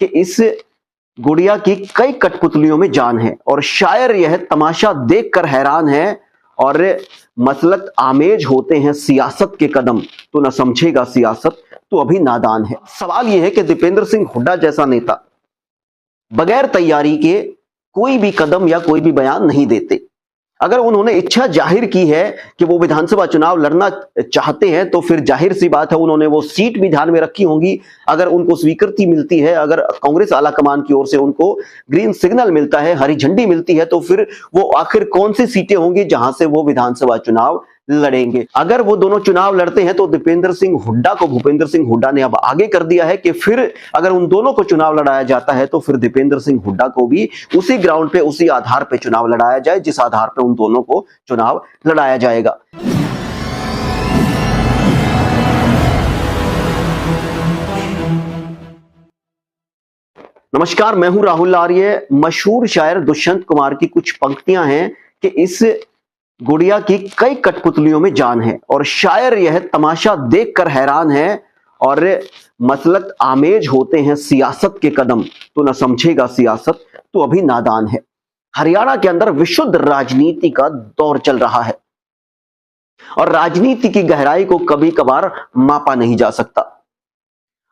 कि इस गुड़िया की कई कठपुतलियों में जान है और शायर यह तमाशा देखकर हैरान है और मसलत आमेज होते हैं सियासत के कदम, तो न समझेगा सियासत तो अभी नादान है। सवाल यह है कि दीपेंद्र सिंह हुड्डा जैसा नेता बगैर तैयारी के कोई भी कदम या कोई भी बयान नहीं देते। अगर उन्होंने इच्छा जाहिर की है कि वो विधानसभा चुनाव लड़ना चाहते हैं तो फिर जाहिर सी बात है उन्होंने वो सीट भी ध्यान में रखी होंगी। अगर उनको स्वीकृति मिलती है, अगर कांग्रेस आलाकमान की ओर से उनको ग्रीन सिग्नल मिलता है, हरी झंडी मिलती है, तो फिर वो आखिर कौन सी सीटें होंगी जहां से वो विधानसभा चुनाव लड़ेंगे। अगर वो दोनों चुनाव लड़ते हैं तो दीपेंद्र सिंह हुड्डा को भूपेंद्र सिंह हुड्डा ने अब आगे कर दिया है कि फिर अगर उन दोनों को चुनाव लड़ाया जाता है तो फिर दीपेंद्र सिंह हुड्डा को भी उसी ग्राउंड पे, उसी आधार पे चुनाव लड़ाया जाए जिस आधार पे उन दोनों को चुनाव लड़ाया जाएगा। नमस्कार, मैं हूं राहुल आर्य। मशहूर शायर दुष्यंत कुमार की कुछ पंक्तियां हैं कि इस गुड़िया की कई कठपुतलियों में जान है और शायर यह तमाशा देखकर हैरान है और मसलत आमेज होते हैं सियासत के कदम, तो न समझेगा सियासत तो अभी नादान है। हरियाणा के अंदर विशुद्ध राजनीति का दौर चल रहा है और राजनीति की गहराई को कभी कभार मापा नहीं जा सकता।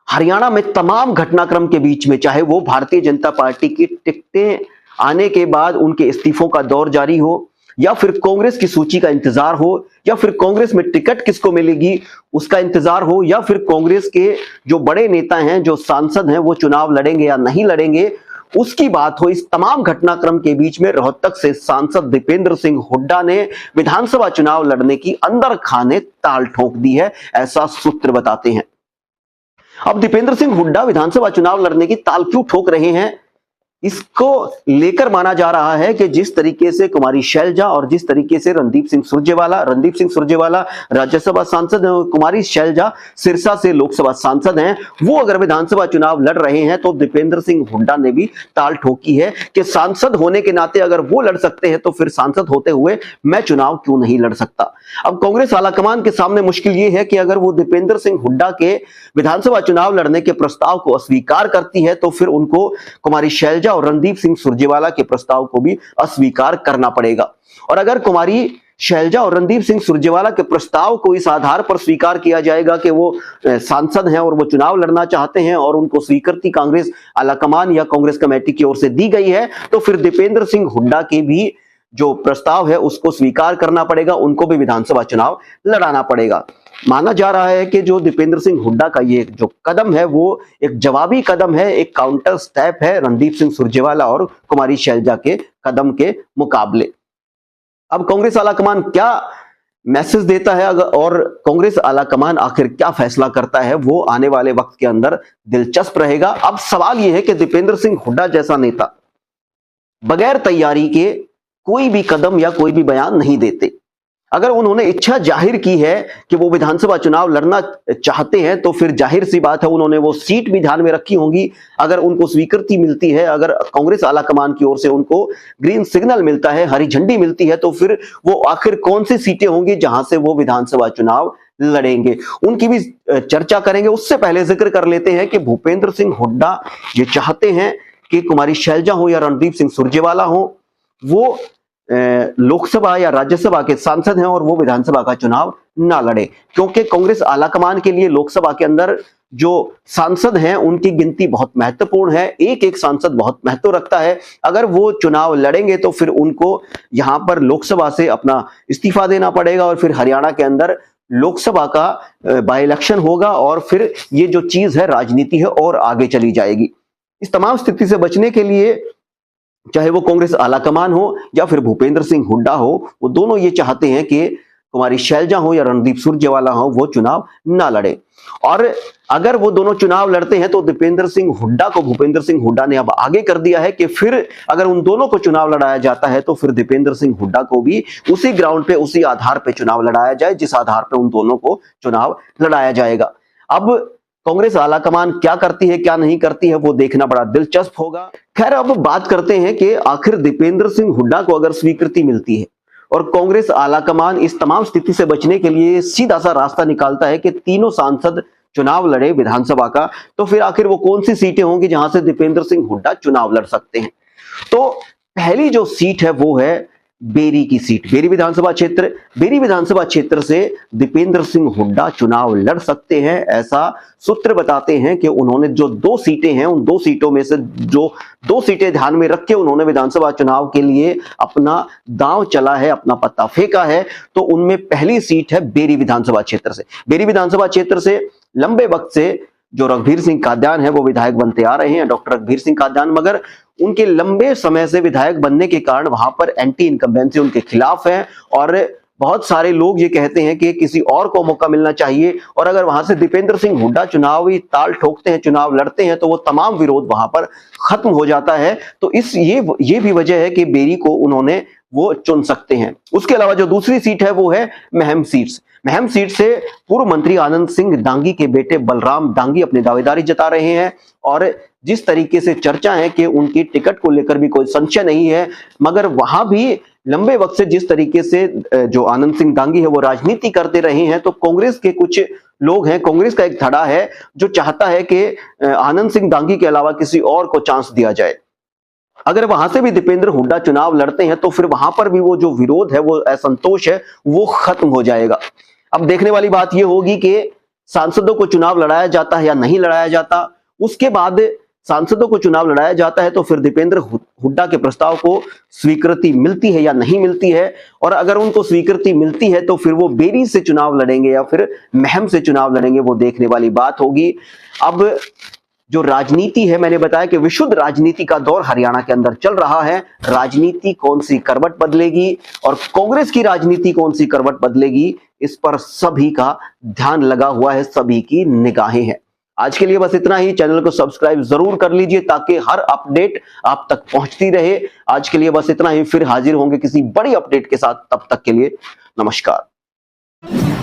हरियाणा में तमाम घटनाक्रम के बीच में, चाहे वो भारतीय जनता पार्टी की टिकटें आने के बाद उनके इस्तीफों का दौर जारी हो, या फिर कांग्रेस की सूची का इंतजार हो, या फिर कांग्रेस में टिकट किसको मिलेगी उसका इंतजार हो, या फिर कांग्रेस के जो बड़े नेता हैं, जो सांसद हैं, वो चुनाव लड़ेंगे या नहीं लड़ेंगे उसकी बात हो, इस तमाम घटनाक्रम के बीच में रोहतक से सांसद दीपेंद्र सिंह हुड्डा ने विधानसभा चुनाव लड़ने की अंदर खाने ताल ठोक दी है, ऐसा सूत्र बताते हैं। अब दीपेंद्र सिंह हुड्डा विधानसभा चुनाव लड़ने की ताल क्यों ठोक रहे हैं, इसको लेकर माना जा रहा है कि जिस तरीके से कुमारी शैलजा और जिस तरीके से रणदीप सिंह सुरजेवाला राज्यसभा सांसद हैं, कुमारी शैलजा सिरसा से लोकसभा सांसद हैं, वो अगर विधानसभा चुनाव लड़ रहे हैं तो दीपेंद्र सिंह हुड्डा ने भी ताल ठोकी है कि सांसद होने के नाते अगर वो लड़ सकते हैं तो फिर सांसद होते हुए मैं चुनाव क्यों नहीं लड़ सकता। अब कांग्रेस आलाकमान के सामने मुश्किल ये है कि अगर वो दीपेंद्र सिंह हुड्डा के विधानसभा चुनाव लड़ने के प्रस्ताव को अस्वीकार करती है तो फिर उनको कुमारी शैलजा और रणदीप सिंह सुरजेवाला के प्रस्ताव को भी अस्वीकार करना पड़ेगा। और अगर कुमारी शैलजा और रणदीप सिंह सुरजेवाला के प्रस्ताव को इस आधार पर स्वीकार किया जाएगा कि वो सांसद हैं और वो चुनाव लड़ना चाहते हैं और उनको स्वीकृति कांग्रेस आलाकमान या कांग्रेस कमेटी की ओर से दी गई है, तो फिर दीपेंद्र सिंह हुड्डा के भी जो प्रस्ताव है उसको स्वीकार करना पड़ेगा, उनको भी विधानसभा चुनाव लड़ाना पड़ेगा। माना जा रहा है कि जो दीपेंद्र सिंह हुड्डा का ये जो कदम है वो एक जवाबी कदम है, एक काउंटर स्टेप है रणदीप सिंह सुरजेवाला और कुमारी शैलजा के कदम के मुकाबले। अब कांग्रेस आलाकमान क्या मैसेज देता है और कांग्रेस आलाकमान आखिर क्या फैसला करता है, वो आने वाले वक्त के अंदर दिलचस्प रहेगा। अब सवाल यह है कि दीपेंद्र सिंह हुड्डा जैसा नेता बगैर तैयारी के कोई भी कदम या कोई भी बयान नहीं देते। अगर उन्होंने इच्छा जाहिर की है कि वो विधानसभा चुनाव लड़ना चाहते हैं तो फिर जाहिर सी बात है उन्होंने वो सीट भी ध्यान में रखी होंगी। अगर उनको स्वीकृति मिलती है, अगर कांग्रेस आलाकमान की ओर से उनको ग्रीन सिग्नल मिलता है, हरी झंडी मिलती है, तो फिर वो आखिर कौन सी सीटें होंगी जहां से वो विधानसभा चुनाव लड़ेंगे, उनकी भी चर्चा करेंगे। उससे पहले जिक्र कर लेते हैं कि भूपेंद्र सिंह हुड्डा ये चाहते हैं कि कुमारी शैलजा हो या रणदीप सिंह सुरजेवाला हो, वो लोकसभा या राज्यसभा के सांसद हैं और वो विधानसभा का चुनाव ना लड़े, क्योंकि कांग्रेस आलाकमान के लिए लोकसभा के अंदर जो सांसद हैं उनकी गिनती बहुत महत्वपूर्ण है, एक एक सांसद बहुत महत्व रखता है। अगर वो चुनाव लड़ेंगे तो फिर उनको यहां पर लोकसभा से अपना इस्तीफा देना पड़ेगा और फिर हरियाणा के अंदर लोकसभा का बाय इलेक्शन होगा और फिर ये जो चीज है राजनीति है और आगे चली जाएगी। इस तमाम स्थिति से बचने के लिए चाहे वो कांग्रेस आलाकमान हो या फिर भूपेंद्र सिंह हुड्डा हो, वो दोनों ये चाहते हैं कि कुमारी शैलजा हो या रणदीप सुरजेवाला हो वो चुनाव ना लड़े। और अगर वो दोनों चुनाव लड़ते हैं तो दीपेंद्र सिंह हुड्डा को भूपेंद्र सिंह हुड्डा ने अब आगे कर दिया है कि फिर अगर उन दोनों को चुनाव लड़ाया जाता है तो फिर दीपेंद्र सिंह हुड्डा को भी उसी ग्राउंड पे, उसी आधार पे चुनाव लड़ाया जाए जिस आधार पे उन दोनों को चुनाव लड़ाया जाएगा। अब कांग्रेस आलाकमान क्या करती है क्या नहीं करती है वो देखना बड़ा दिलचस्प होगा। खैर, अब बात करते हैं कि आखिर दीपेंद्र सिंह हुड्डा को अगर स्वीकृति मिलती है और कांग्रेस आलाकमान इस तमाम स्थिति से बचने के लिए सीधा सा रास्ता निकालता है कि तीनों सांसद चुनाव लड़े विधानसभा का, तो फिर आखिर वो कौन सी सीटें होंगी जहां से दीपेंद्र सिंह हुड्डा चुनाव लड़ सकते हैं। तो पहली जो सीट है वो है बेरी की सीट, बेरी विधानसभा क्षेत्र। बेरी विधानसभा क्षेत्र से दीपेंद्र सिंह हुड्डा चुनाव लड़ सकते हैं, ऐसा सूत्र बताते हैं कि उन्होंने जो 2 सीटें हैं, उन 2 सीटों में से जो 2 सीटें ध्यान में रख के उन्होंने विधानसभा चुनाव के लिए अपना दांव चला है, अपना पत्ता फेंका है। तो उनमें पहली सीट है बेरी विधानसभा क्षेत्र से। बेरी विधानसभा क्षेत्र से लंबे वक्त से जो रघुवीर सिंह काद्यान है वो विधायक बनते आ रहे हैं, डॉक्टर रघुवीर सिंह काद्यान, मगर उनके लंबे समय से विधायक बनने के कारण वहां पर एंटी इनकम्बेंसी उनके खिलाफ है और बहुत सारे लोग ये कहते हैं कि किसी और को मौका मिलना चाहिए। और अगर वहां से दीपेंद्र सिंह हुड्डा चुनावी ताल ठोकते हैं, चुनाव लड़ते हैं, तो वो तमाम विरोध वहां पर खत्म हो जाता है। तो ये भी वजह है कि बेरी को उन्होंने वो चुन सकते हैं। उसके अलावा जो दूसरी सीट है वो है महम सीट। महम सीट से पूर्व मंत्री आनंद सिंह डांगी के बेटे बलराम डांगी अपनी दावेदारी जता रहे हैं और जिस तरीके से चर्चा है कि उनकी टिकट को लेकर भी कोई संशय नहीं है, मगर वहां भी लंबे वक्त से जिस तरीके से जो आनंद सिंह डांगी है वो राजनीति करते रहे हैं, तो कांग्रेस के कुछ लोग हैं, कांग्रेस का एक धड़ा है जो चाहता है कि आनंद सिंह डांगी के अलावा किसी और को चांस दिया जाए। अगर वहां से भी दीपेंद्र हुड्डा चुनाव लड़ते हैं तो फिर वहां पर भी वो जो विरोध है, वो असंतोष है, वो खत्म हो जाएगा। अब देखने वाली बात यह होगी कि सांसदों को चुनाव लड़ाया जाता है या नहीं लड़ाया जाता। उसके बाद सांसदों को चुनाव लड़ाया जाता है तो फिर दीपेंद्र हुड्डा के प्रस्ताव को स्वीकृति मिलती है या नहीं मिलती है, और अगर उनको स्वीकृति मिलती है तो फिर वो बेरी से चुनाव लड़ेंगे या फिर महम से चुनाव लड़ेंगे, वो देखने वाली बात होगी। अब जो राजनीति है, मैंने बताया कि विशुद्ध राजनीति का दौर हरियाणा के अंदर चल रहा है। राजनीति कौन सी करवट बदलेगी और कांग्रेस की राजनीति कौन सी करवट बदलेगी, इस पर सभी का ध्यान लगा हुआ है, सभी की निगाहें हैं। आज के लिए बस इतना ही। चैनल को सब्सक्राइब जरूर कर लीजिए ताकि हर अपडेट आप तक पहुंचती रहे। आज के लिए बस इतना ही, फिर हाजिर होंगे किसी बड़ी अपडेट के साथ। तब तक के लिए नमस्कार।